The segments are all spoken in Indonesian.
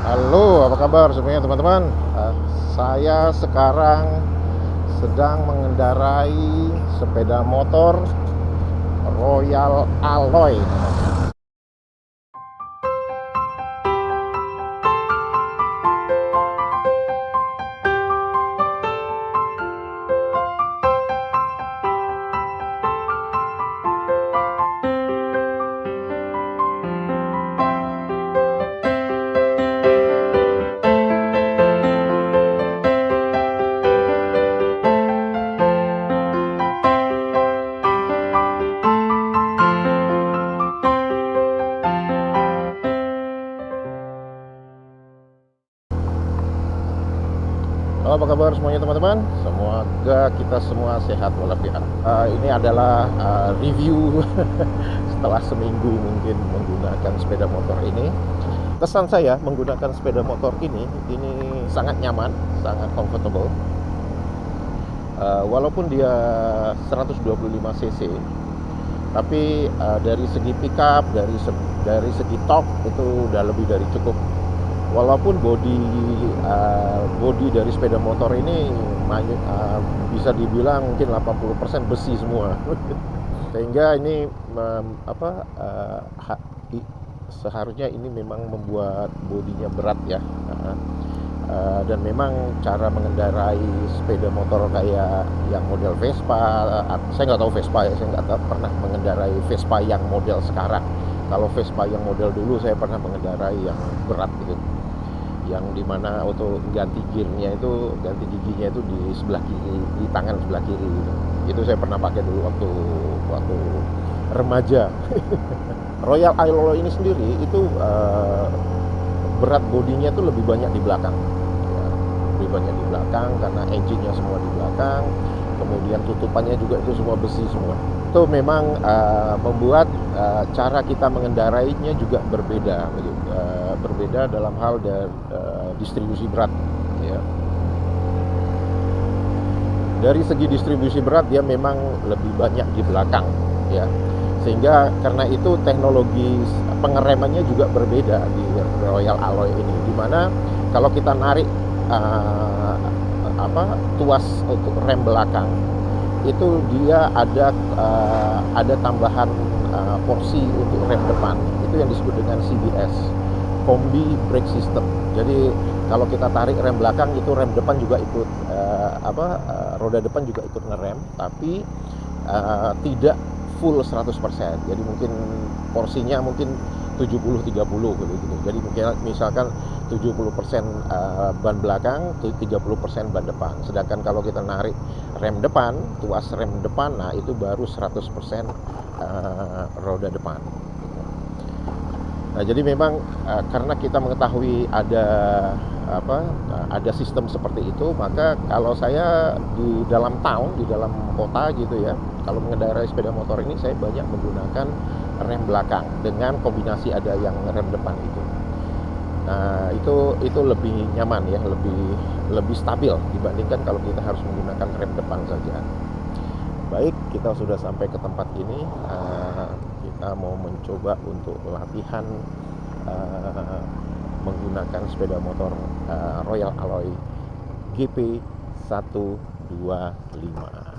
Halo, apa kabar semuanya teman-teman? Saya sekarang sedang mengendarai sepeda motor Royal Alloy. Halo, apa kabar semuanya teman-teman? Semoga kita semua sehat walafiat. Ini adalah review setelah seminggu mungkin menggunakan sepeda motor ini. Kesan saya menggunakan sepeda motor ini sangat nyaman, sangat comfortable. Walaupun dia 125 cc, tapi dari segi pickup, dari segi torque itu udah lebih dari cukup. Walaupun bodi dari sepeda motor ini bisa dibilang mungkin 80% besi semua, sehingga ini seharusnya ini memang membuat bodinya berat ya. Dan memang cara mengendarai sepeda motor kayak yang model Vespa, saya nggak tahu Vespa ya, saya nggak pernah mengendarai Vespa yang model sekarang. Kalau Vespa yang model dulu saya pernah mengendarai yang berat gitu, yang dimana untuk ganti gearnya itu, ganti giginya itu di sebelah kiri, di tangan sebelah kiri gitu. Itu saya pernah pakai dulu waktu remaja. Royal Alloy ini sendiri itu berat bodinya itu lebih banyak di belakang ya, lebih banyak di belakang karena engine-nya semua di belakang, kemudian tutupannya juga itu semua besi semua. Itu memang membuat cara kita mengendarainya juga berbeda, berbeda dalam hal distribusi berat ya. Dari segi distribusi berat dia memang lebih banyak di belakang ya, sehingga karena itu teknologi pengeremannya juga berbeda di Royal Alloy ini, dimana kalau kita narik tuas untuk rem belakang itu dia ada tambahan porsi untuk rem depan, itu yang disebut dengan CBS, Combi Brake System. Jadi kalau kita tarik rem belakang itu rem depan juga ikut roda depan juga ikut ngerem, tapi tidak full 100%. Jadi mungkin porsinya mungkin 70-30 gitu. Jadi mungkin misalkan 70% ban belakang, 30% ban depan. Sedangkan kalau kita narik rem depan, tuas rem depan, nah itu baru 100% roda depan. Nah, jadi memang karena kita mengetahui ada sistem seperti itu, maka kalau saya di dalam town, di dalam kota gitu ya, kalau mengendarai sepeda motor ini saya banyak menggunakan rem belakang dengan kombinasi ada yang rem depan itu. Nah, itu lebih nyaman ya, lebih stabil dibandingkan kalau kita harus menggunakan rem depan saja. Baik, kita sudah sampai ke tempat ini. Kita mau mencoba untuk latihan menggunakan sepeda motor Royal Alloy GP 125.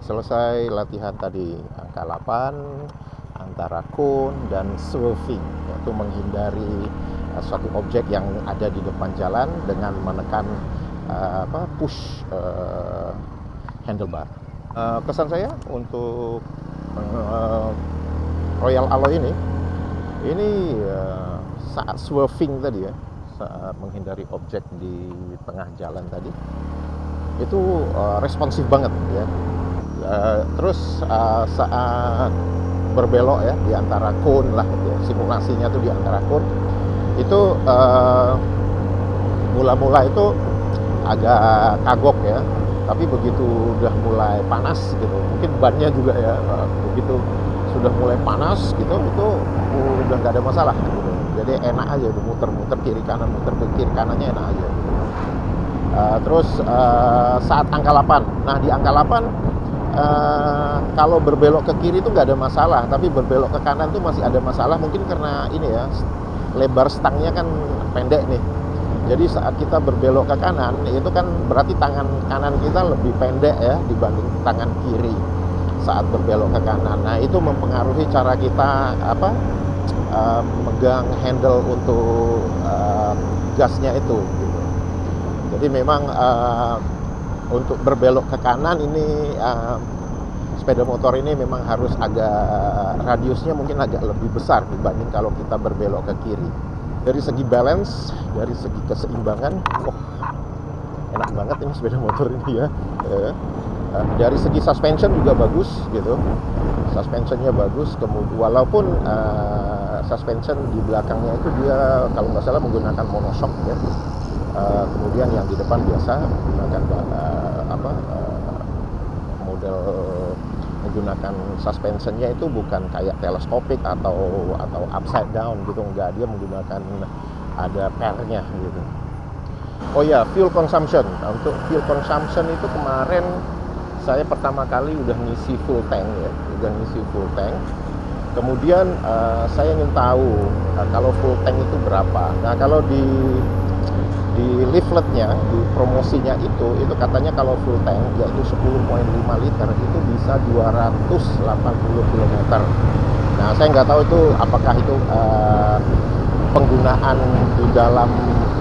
selesai latihan tadi angka 8 antara cone dan swerving, yaitu menghindari suatu objek yang ada di depan jalan dengan menekan push handlebar. Kesan saya untuk Royal Alloy ini saat swerving tadi ya, saat menghindari objek di tengah jalan tadi, itu responsif banget ya. Terus saat berbelok ya di antara cone lah ya, simulasinya tuh di antara cone itu mula-mula itu agak kagok ya, tapi begitu udah mulai panas gitu, mungkin bannya juga ya, begitu sudah mulai panas gitu, itu udah nggak ada masalah gitu. Jadi enak aja tuh muter-muter kiri kanan, muter ke kiri kanannya enak aja gitu. Terus saat angka 8, nah di angka 8 kalau berbelok ke kiri itu nggak ada masalah, tapi berbelok ke kanan tuh masih ada masalah, mungkin karena ini ya, lebar stangnya kan pendek nih. Jadi saat kita berbelok ke kanan, itu kan berarti tangan kanan kita lebih pendek ya dibanding tangan kiri saat berbelok ke kanan. Nah itu mempengaruhi cara kita megang handle untuk gasnya itu gitu. Jadi memang untuk berbelok ke kanan ini sepeda motor ini memang harus agak radiusnya mungkin agak lebih besar dibanding kalau kita berbelok ke kiri. Dari segi balance, dari segi keseimbangan, enak banget ini sepeda motor ini ya. Dari segi suspension juga bagus gitu, suspensionnya bagus. Kemudian walaupun suspension di belakangnya itu dia kalau nggak salah menggunakan monoshock ya. Kemudian yang di depan biasa menggunakan model menggunakan suspensionnya itu bukan kayak teleskopik atau upside down gitu, enggak, dia menggunakan ada pairnya gitu. Oh ya, fuel consumption. Nah, untuk fuel consumption itu kemarin saya pertama kali udah ngisi full tank ya, Kemudian saya ingin tahu kalau full tank itu berapa. Nah kalau di leafletnya, di promosinya itu katanya kalau full tank yaitu 10,5 liter itu bisa 280 km. Nah saya nggak tahu itu apakah itu penggunaan di dalam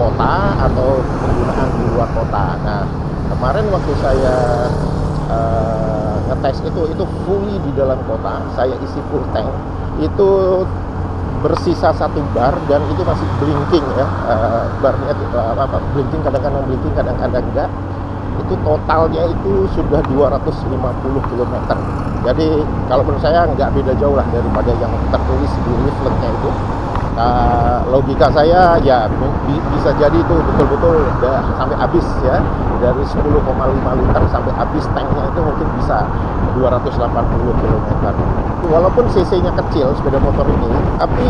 kota atau penggunaan di luar kota. Nah kemarin waktu saya ngetes itu fully di dalam kota, saya isi full tank itu bersisa 1 bar dan itu masih blinking ya, barnya blinking, kadang-kadang blinking, kadang-kadang enggak. Itu totalnya itu sudah 250 km. Jadi kalau menurut saya nggak beda jauh lah daripada yang tertulis di leafletnya itu. Logika saya ya bisa jadi itu betul-betul sampai habis ya, dari 10,5 liter sampai habis tanknya itu mungkin bisa 280 km. Walaupun cc-nya kecil sepeda motor ini, tapi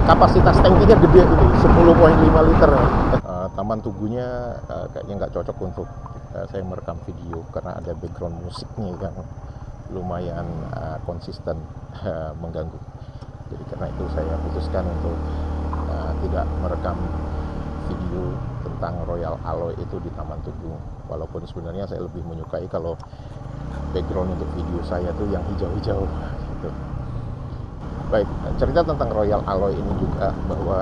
kapasitas tanknya gede ini, 10,5 liter. Taman Tugunya kayaknya nggak cocok untuk saya merekam video karena ada background musiknya yang lumayan konsisten mengganggu. Jadi karena itu saya putuskan untuk tidak merekam video tentang Royal Alloy itu di Taman Tugu. Walaupun sebenarnya saya lebih menyukai kalau background untuk video saya tuh yang hijau-hijau gitu. Baik, cerita tentang Royal Alloy ini juga bahwa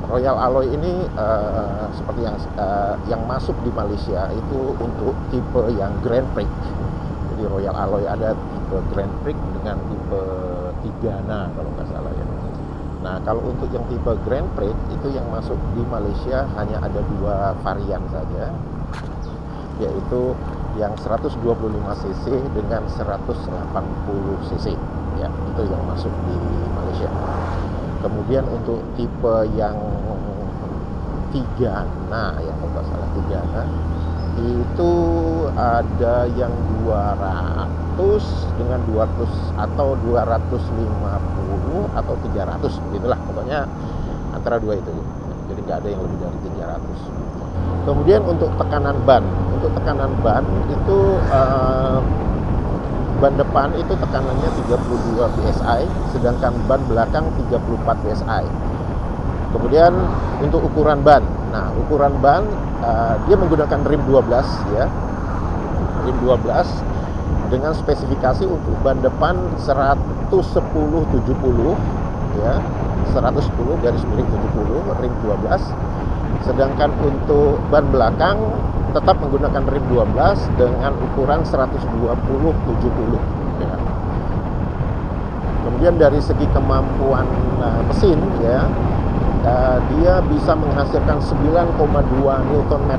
Royal Alloy ini seperti yang masuk di Malaysia itu untuk tipe yang Grand Prix. Jadi Royal Alloy ada tipe Grand Prix dengan tipe Tigana kalau nggak salah ya. Nah kalau untuk yang tipe Grand Prix itu yang masuk di Malaysia hanya ada 2 varian saja, yaitu yang 125cc dengan 180cc ya, itu yang masuk di Malaysia. Kemudian untuk tipe yang Tigana ya kalau nggak salah Tigana itu ada yang 200 dengan 200 atau 250 atau 300 begitulah, pokoknya antara 2 itu. Jadi nggak ada yang lebih dari 300. Kemudian untuk tekanan ban itu ban depan itu tekanannya 32 psi, sedangkan ban belakang 34 psi. Kemudian untuk ukuran ban Nah, ukuran ban dia menggunakan rim 12 ya. Rim 12 dengan spesifikasi untuk ban depan 110/70 ya. 110 garis miring 70 rim 12. Sedangkan untuk ban belakang tetap menggunakan rim 12 dengan ukuran 120/70 ya. Kemudian dari segi kemampuan mesin ya, dia bisa menghasilkan 9,2 Nm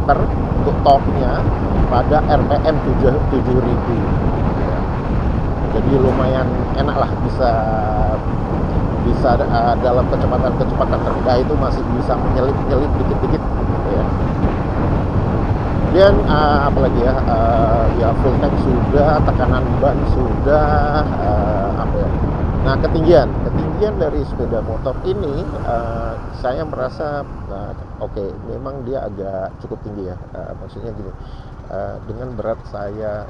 untuk torque-nya pada RPM 7000 ya. Jadi lumayan enak lah, bisa dalam kecepatan rendah itu masih bisa menyelip dikit-dikit gitu ya. Kemudian apalagi ya, ya full tank sudah, tekanan ban sudah, apa ya. Nah, ketinggian dari sepeda motor ini saya merasa oke, memang dia agak cukup tinggi ya. Maksudnya gini, dengan berat saya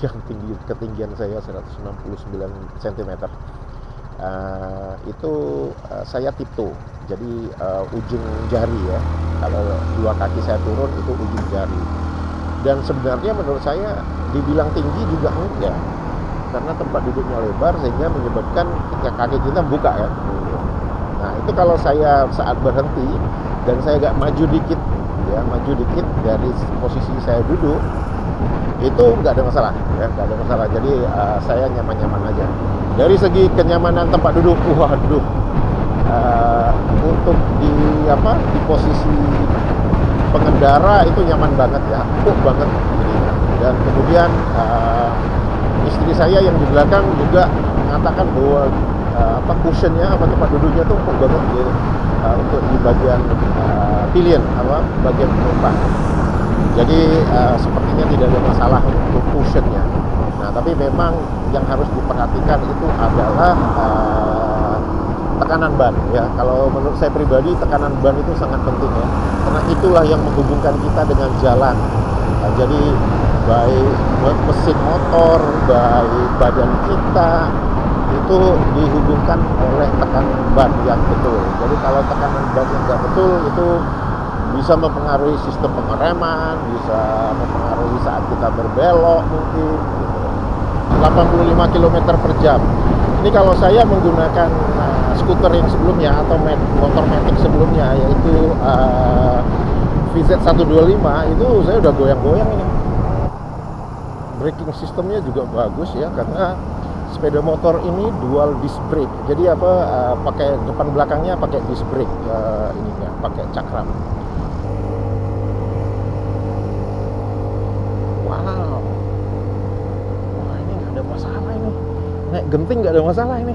yang ketinggian saya 169 cm. Itu saya tiptoe, jadi ujung jari ya. Kalau dua kaki saya turun itu ujung jari. Dan sebenarnya menurut saya dibilang tinggi juga enggak, karena tempat duduknya lebar sehingga menyebabkan kaki kita buka ya. Nah, itu kalau saya saat berhenti dan saya agak maju dikit dari posisi saya duduk, itu nggak ada masalah ya, nggak ada masalah. Jadi saya nyaman-nyaman aja. Dari segi kenyamanan tempat duduk, waduh, untuk di posisi pengendara itu nyaman banget ya, empuk banget dirinya. Dan kemudian istri saya yang di belakang juga mengatakan bahwa cushionnya, tempat duduknya tuh empuk banget gitu, untuk di bagian pillion, bagian penumpang. Jadi sepertinya tidak ada masalah untuk cushionnya. Nah, tapi memang yang harus diperhatikan itu adalah tekanan ban ya. Kalau menurut saya pribadi, tekanan ban itu sangat penting ya, karena itulah yang menghubungkan kita dengan jalan. Nah, jadi baik mesin motor, baik badan kita itu dihubungkan oleh tekanan ban yang betul. Jadi kalau tekanan ban yang nggak betul itu bisa mempengaruhi sistem pengereman, bisa mempengaruhi saat kita berbelok mungkin. 85 km per jam. Ini kalau saya menggunakan skuter yang sebelumnya atau motor matic sebelumnya, yaitu VZ125, itu saya udah goyang-goyang ini. Braking sistemnya juga bagus ya, karena sepeda motor ini dual disc brake. Jadi pakai depan belakangnya pakai disc brake, ininya pakai cakram. Wow. Wah, ini nggak ada masalah ini. Naik genting nggak ada masalah ini.